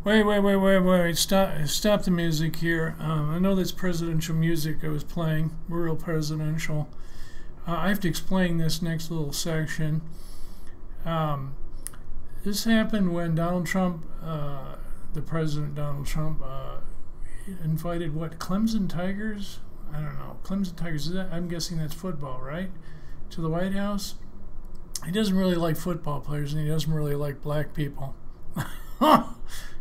Wait. Stop the music here. I know that's presidential music I was playing, real presidential. I have to explain this next little section. This happened when Donald Trump, the President Donald Trump, invited Clemson Tigers? I don't know. Clemson Tigers, I'm guessing that's football, right? To the White House. He doesn't really like football players, and he doesn't really like black people.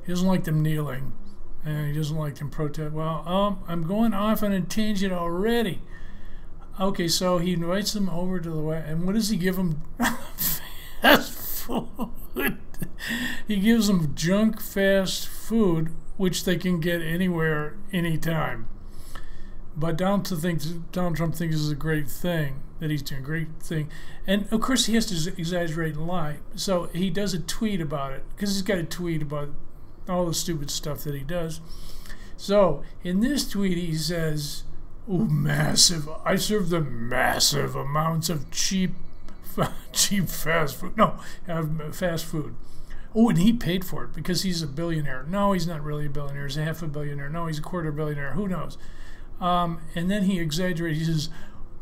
He doesn't like them kneeling, and he doesn't like them protest. Well, I'm going off on a tangent already. Okay, so he invites them over to the White House, and what does he give them? Fast food. He gives them junk fast food, which they can get anywhere, anytime. But Donald Trump thinks this is a great thing, that he's doing a great thing. And, of course, he has to exaggerate and lie. So he does a tweet about it, because he's got a tweet about all the stupid stuff that he does. So in this tweet, he says, "Oh, massive. I serve them massive amounts of cheap fast food. No, fast food. Oh, and he paid for it because he's a billionaire. No, he's not really a billionaire. He's a half a billionaire. No, he's a quarter billionaire. Who knows?" And then he exaggerates. He says,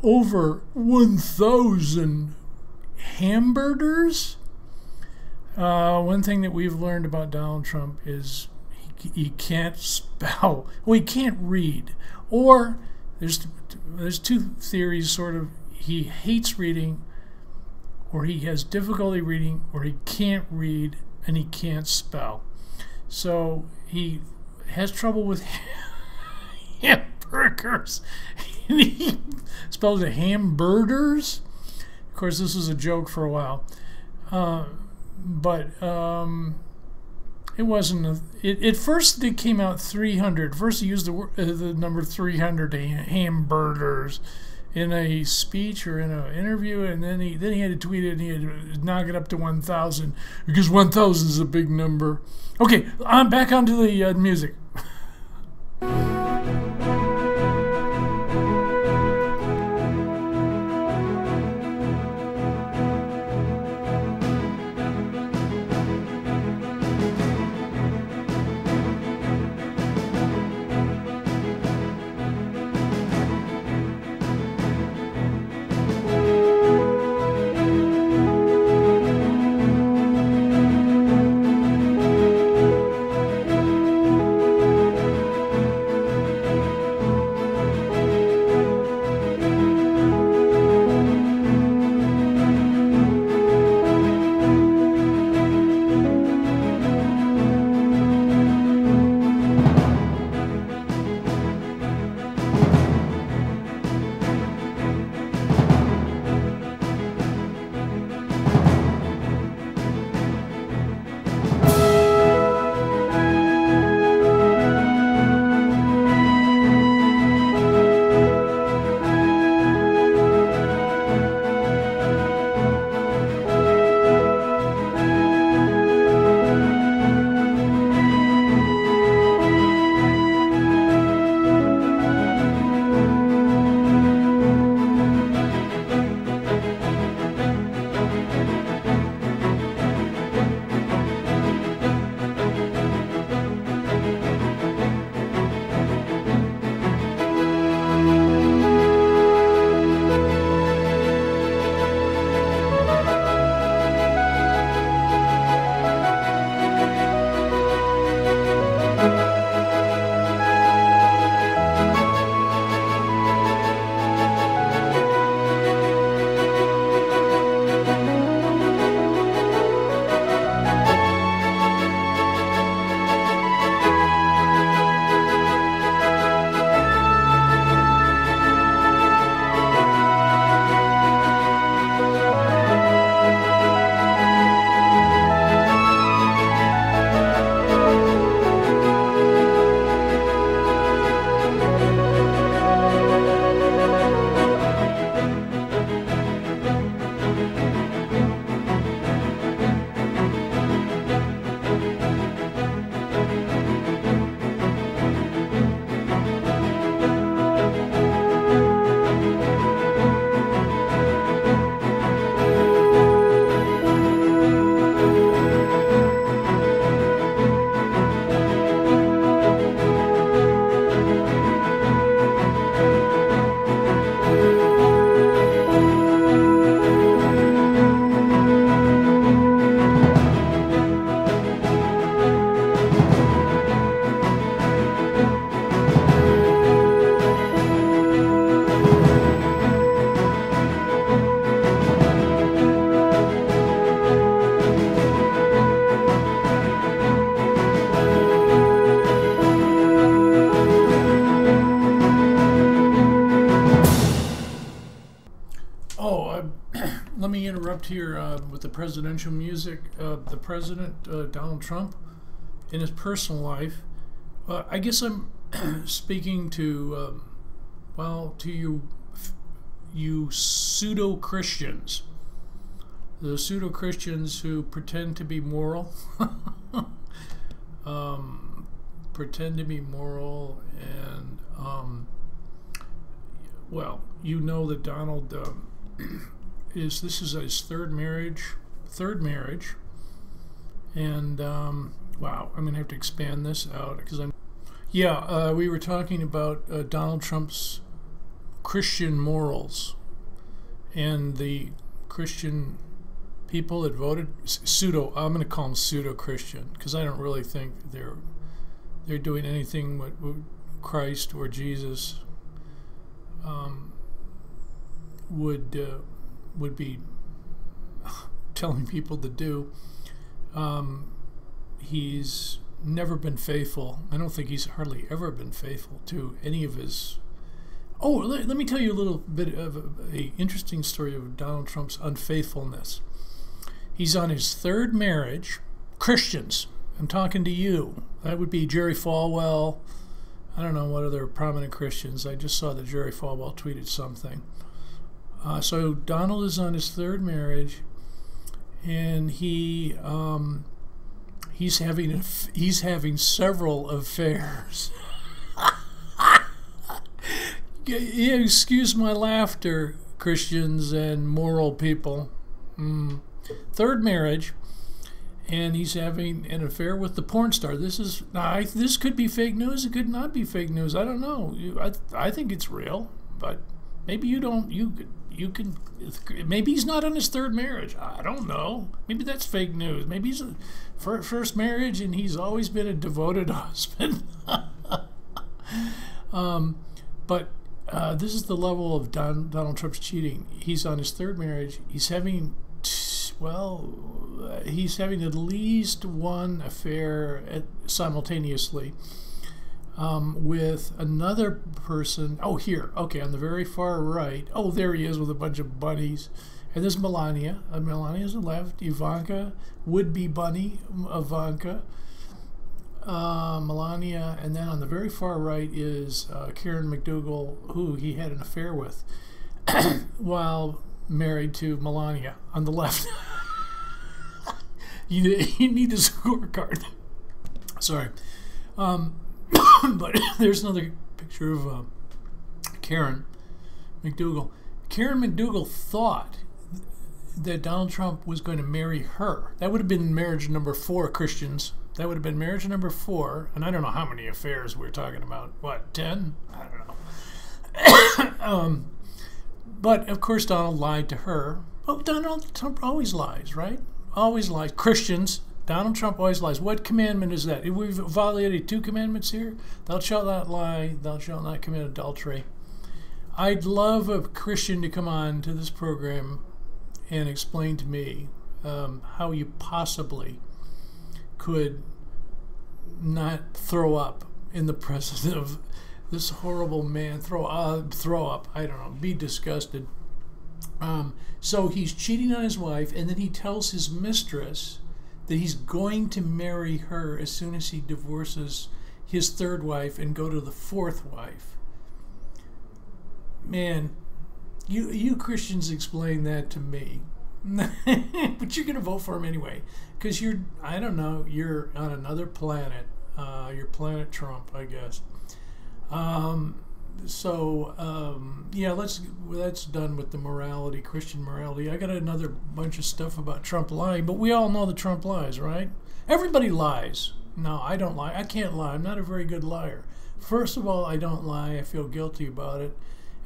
"Over 1,000 hamburgers." One thing that we've learned about Donald Trump is he can't spell. Well, he can't read. Or there's two theories, sort of. He hates reading, or he has difficulty reading, or he can't read and he can't spell. So he has trouble with hamburgers. He spells it hamburgers. Of course, this was a joke for a while. But it wasn't. At first, it came out 300. First, he used the number 300, hamburgers, in a speech or in an interview, and then he had to tweet it, and he had to knock it up to 1,000 because 1,000 is a big number. Okay, I'm back onto the music. interrupt here with the presidential music. The president, Donald Trump, in his personal life, I guess I'm speaking to, well, to you pseudo-Christians. The pseudo-Christians who pretend to be moral. Pretend to be moral, and, well, you know that Donald... this is his third marriage, and wow, I'm gonna have to expand this out because we were talking about Donald Trump's Christian morals and the Christian people that voted I'm gonna call them pseudo-Christian because I don't really think they're doing anything what Christ or Jesus would be telling people to do. He's never been faithful. I don't think he's hardly ever been faithful to any of his... Oh, let me tell you a little bit of an interesting story of Donald Trump's unfaithfulness. He's on his third marriage. Christians, I'm talking to you. That would be Jerry Falwell. I don't know what other prominent Christians. I just saw that Jerry Falwell tweeted something. So Donald is on his third marriage, and he's having several affairs. Yeah, excuse my laughter, Christians and moral people. Third marriage, and he's having an affair with the porn star. This could be fake news. It could not be fake news. I don't know. I think it's real, but maybe you don't. You can. Maybe he's not on his third marriage. I don't know. Maybe that's fake news. Maybe he's a first marriage and he's always been a devoted husband. But this is the level of Donald Trump's cheating. He's on his third marriage. He's having at least one affair simultaneously with another person. Oh, here. Okay, on the very far right. Oh, there he is with a bunch of bunnies. And there's Melania. Melania's on the left. Ivanka, would-be bunny Ivanka. Melania. And then on the very far right is Karen McDougal, who he had an affair with while married to Melania on the left. You need a scorecard. Sorry. But there's another picture of Karen McDougal. Karen McDougal thought that Donald Trump was going to marry her. That would have been marriage number 4, Christians. That would have been marriage number 4. And I don't know how many affairs we're talking about. What, 10? I don't know. But, of course, Donald lied to her. Oh, Donald Trump always lies, right? Always lies. Christians, Donald Trump always lies. What commandment is that? We've violated 2 commandments here. Thou shalt not lie. Thou shalt not commit adultery. I'd love a Christian to come on to this program and explain to me how you possibly could not throw up in the presence of this horrible man. Throw up. I don't know. Be disgusted. So he's cheating on his wife, and then he tells his mistress that he's going to marry her as soon as he divorces his third wife and go to the 4th wife. Man, you Christians explain that to me. But you're going to vote for him anyway, because you're on another planet. You're Planet Trump, I guess. Yeah, that's done with the morality, Christian morality. I got another bunch of stuff about Trump lying, but we all know that Trump lies, right? Everybody lies. No, I don't lie. I can't lie. I'm not a very good liar. First of all, I don't lie. I feel guilty about it.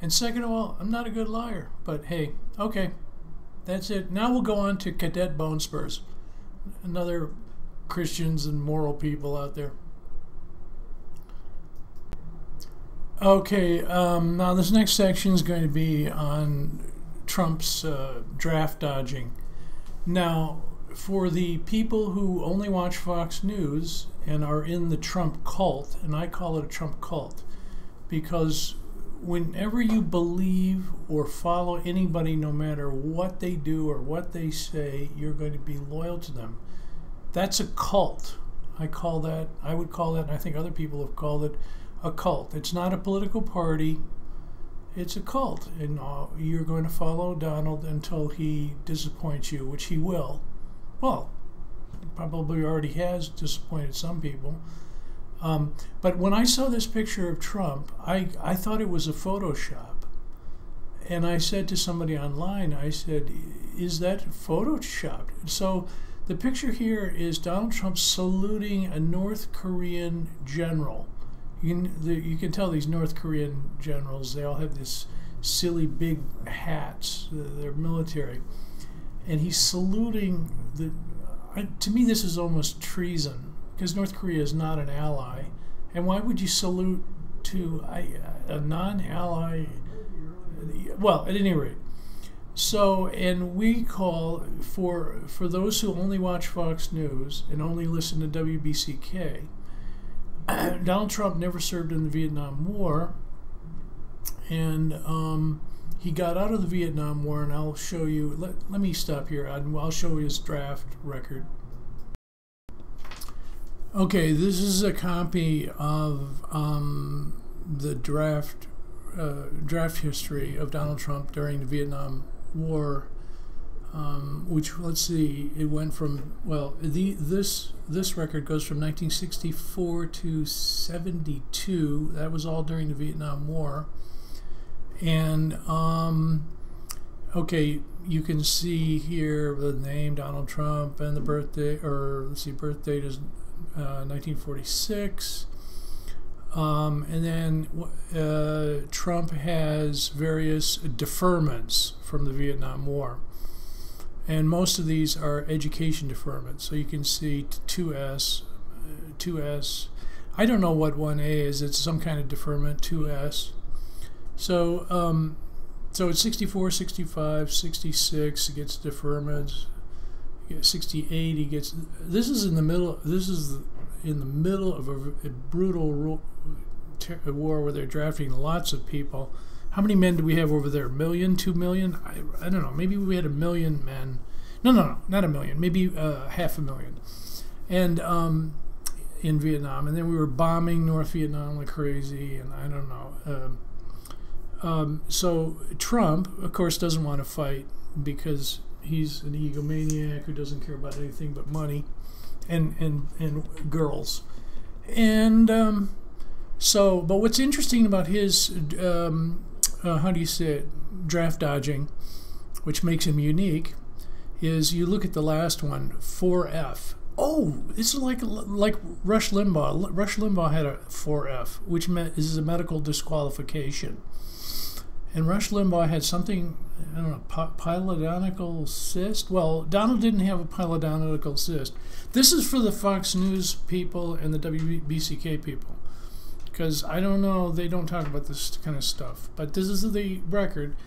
And second of all, I'm not a good liar. But hey, okay, that's it. Now we'll go on to Cadet Bone Spurs. Another Christians and moral people out there. Okay, now this next section is going to be on Trump's draft dodging. Now, for the people who only watch Fox News and are in the Trump cult, and I call it a Trump cult, because whenever you believe or follow anybody, no matter what they do or what they say, you're going to be loyal to them. That's a cult. I would call that, and I think other people have called it, a cult. It's not a political party. It's a cult. And you're going to follow Donald until he disappoints you, which he will. Well, probably already has disappointed some people. But when I saw this picture of Trump, I thought it was a Photoshop. And I said to somebody online, I said, is that Photoshopped? So the picture here is Donald Trump saluting a North Korean general. You can tell these North Korean generals, they all have this silly big hats. They're military. And he's saluting to me, this is almost treason, because North Korea is not an ally. And why would you salute to a non-ally? Well, at any rate. So, and we call, for those who only watch Fox News and only listen to WBCK, Donald Trump never served in the Vietnam War, and he got out of the Vietnam War, and I'll show you, let me stop here, I'll show you his draft record. Okay, this is a copy of the draft history of Donald Trump during the Vietnam War, which, let's see, it went from, well, this record goes from 1964 to 72. That was all during the Vietnam War. And okay, you can see here the name Donald Trump and the birthday, or let's see, birth date is 1946. And then Trump has various deferments from the Vietnam War. And most of these are education deferments. So you can see 2S. I don't know what 1A is. It's some kind of deferment, 2S. So so it's 64, 65, 66, he gets deferments. 68, he gets. This is in the middle. This is in the middle of a brutal war where they're drafting lots of people. How many men do we have over there? 1 million, 2 million? I don't know. Maybe we had 1 million men. No, not 1 million. Maybe 500,000. And in Vietnam, and then we were bombing North Vietnam like crazy, and I don't know. So Trump, of course, doesn't want to fight because he's an egomaniac who doesn't care about anything but money and girls. And but what's interesting about his, how do you say it, draft dodging, which makes him unique, is you look at the last one, 4F. Oh, this is like Rush Limbaugh. Rush Limbaugh had a 4F, which is a medical disqualification. And Rush Limbaugh had something, I don't know, pilodontical cyst? Well, Donald didn't have a pilodontical cyst. This is for the Fox News people and the WBCK people, because I don't know, they don't talk about this kind of stuff. But this is the record.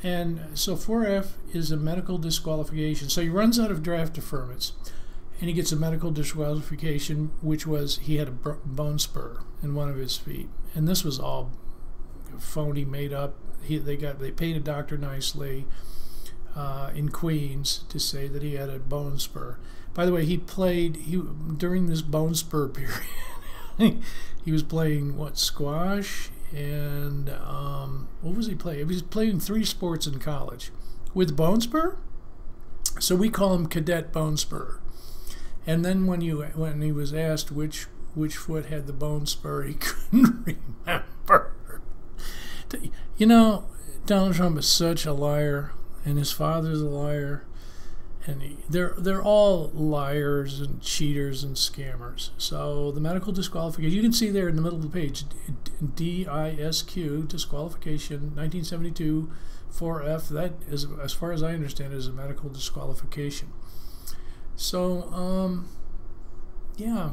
And so 4F is a medical disqualification. So he runs out of draft deferments, and he gets a medical disqualification, which was he had a bone spur in one of his feet. And this was all phony, made up. They paid a doctor nicely in Queens to say that he had a bone spur. By the way, during this bone spur period, he was playing squash and what was he playing? He was playing 3 sports in college with bone spur. So we call him Cadet Bone Spur. And then when he was asked which foot had the bone spur, he couldn't remember. You know, Donald Trump is such a liar, and his father's a liar, and they're all liars and cheaters and scammers. So the medical disqualification, you can see there in the middle of the page, DISQ, disqualification, 1972, 4F, that is, as far as I understand, is a medical disqualification. So, yeah,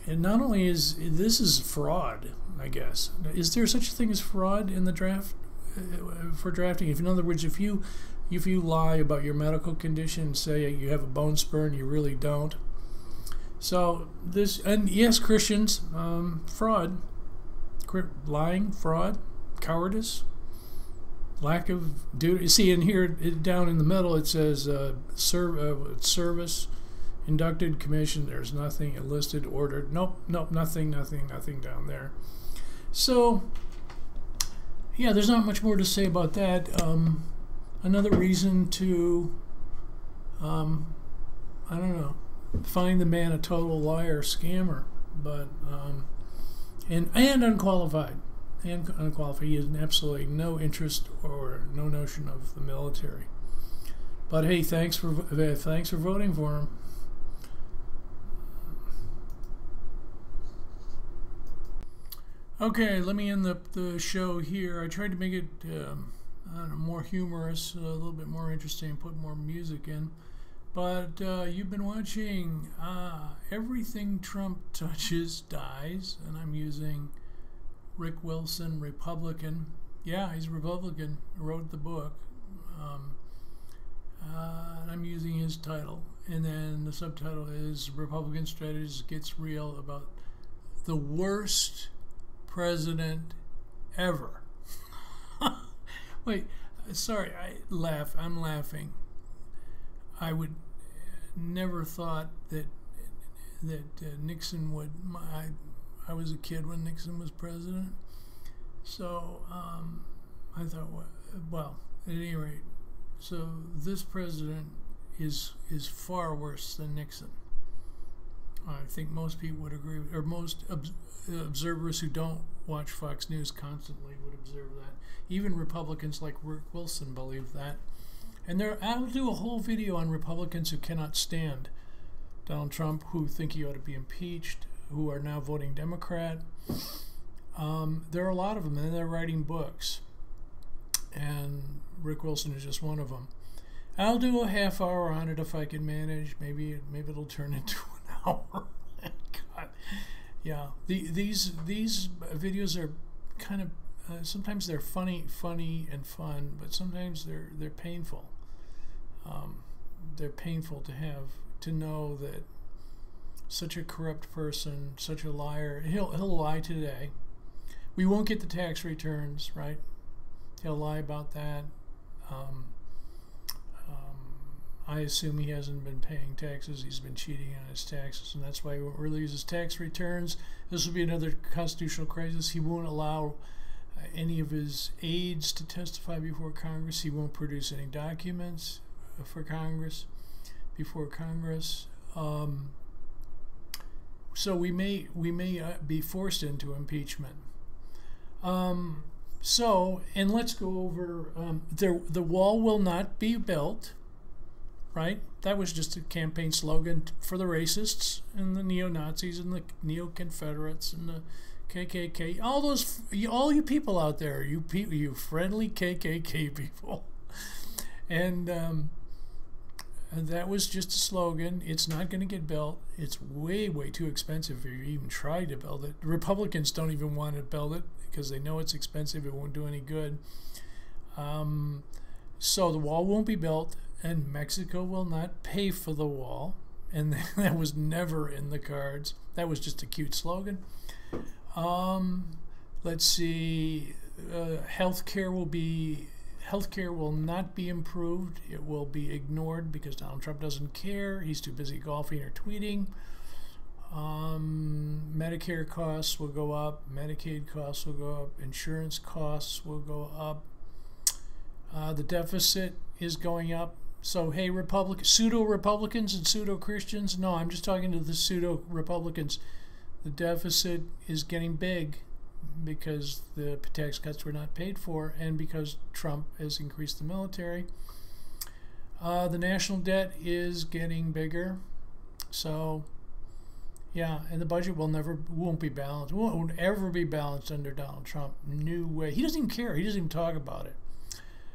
and not only is fraud, I guess. Is there such a thing as fraud in the draft, for drafting? In other words, if you lie about your medical condition, say you have a bone spur and you really don't. So this, and yes, Christians, fraud, lying, fraud, cowardice, lack of duty. See, in here, down in the middle, it says service, inducted, commissioned. There's nothing enlisted, ordered. Nope, nothing down there. So, yeah, there's not much more to say about that. Another reason to, I don't know, find the man a total liar, scammer, but and unqualified. And unqualified. He has absolutely no interest or no notion of the military. But hey, thanks for voting for him. Okay, let me end the show here. I tried to make it I don't know, more humorous, a little bit more interesting, put more music in. But you've been watching Everything Trump Touches Dies, and I'm using Rick Wilson, Republican. Yeah, he's a Republican, wrote the book. And I'm using his title. And then the subtitle is Republican Strategist Gets Real About the Worst President Ever. Wait, sorry, I'm laughing. I would never thought that Nixon would. I was a kid when Nixon was president, so I thought, well, at any rate, so this president is far worse than Nixon. I think most people would agree, or most observers who don't watch Fox News constantly would observe that. Even Republicans like Rick Wilson believe that. And I'll do a whole video on Republicans who cannot stand Donald Trump, who think he ought to be impeached, who are now voting Democrat. There are a lot of them, and they're writing books. And Rick Wilson is just one of them. I'll do a half hour on it if I can manage. Maybe it'll turn into an hour. God, yeah. These videos are kind of sometimes they're funny and fun, but sometimes they're painful. They're painful to know that such a corrupt person, such a liar. He'll lie today. We won't get the tax returns, right? He'll lie about that. I assume he hasn't been paying taxes. He's been cheating on his taxes, and that's why he won't release his tax returns. This will be another constitutional crisis. He won't allow any of his aides to testify before Congress. He won't produce any documents for Congress before Congress. So we may be forced into impeachment. So, and let's go over the wall will not be built. Right? That was just a campaign slogan for the racists and the neo-Nazis and the neo-Confederates and the KKK. All you people out there, you friendly KKK people. And that was just a slogan. It's not going to get built. It's way too expensive if you even try to build it. The Republicans don't even want to build it because they know it's expensive. It won't do any good. So the wall won't be built. And Mexico will not pay for the wall, and that was never in the cards. That was just a cute slogan. Let's see. Healthcare will not be improved. It will be ignored because Donald Trump doesn't care. He's too busy golfing or tweeting. Medicare costs will go up. Medicaid costs will go up. Insurance costs will go up. The deficit is going up. So, hey, pseudo-Republicans and pseudo-Christians, no, I'm just talking to the pseudo-Republicans. The deficit is getting big because the tax cuts were not paid for and because Trump has increased the military. The national debt is getting bigger. So, yeah, and the budget won't be balanced. Won't ever be balanced under Donald Trump. No way. He doesn't even care. He doesn't even talk about it.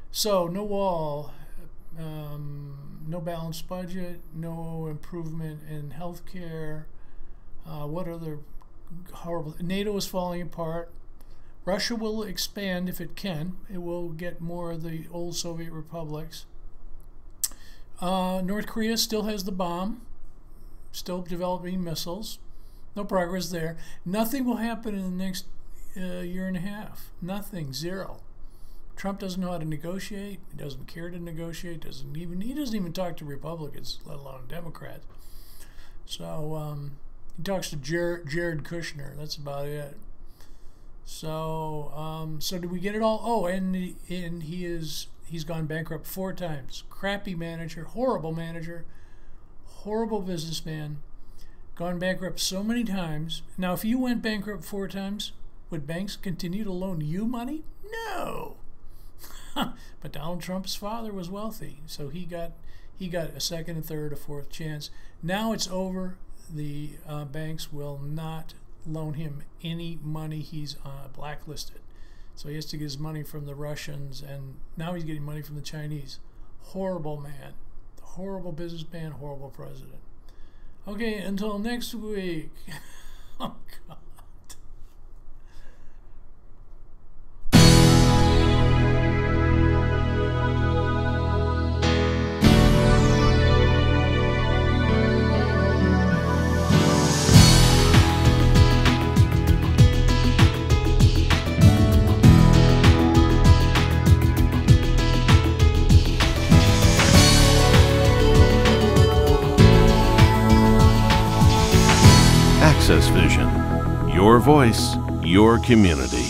So, no wall. No balanced budget, no improvement in health care. What other horrible... NATO is falling apart. Russia will expand if it can. It will get more of the old Soviet republics. North Korea still has the bomb, still developing missiles. No progress there. Nothing will happen in the next year and a half. Nothing, zero. Trump doesn't know how to negotiate. He doesn't care to negotiate. He doesn't even talk to Republicans, let alone Democrats. So he talks to Jared Kushner. That's about it. So did we get it all? Oh, and he's gone bankrupt 4 times. Crappy manager, horrible businessman. Gone bankrupt so many times. Now, if you went bankrupt 4 times, would banks continue to loan you money? No. But Donald Trump's father was wealthy, so he got a second, a third, a fourth chance. Now it's over. The banks will not loan him any money. He's blacklisted, so he has to get his money from the Russians, and now he's getting money from the Chinese. Horrible man, horrible businessman, horrible president. Okay, until next week. Oh, God. Access Vision. Your voice, your community.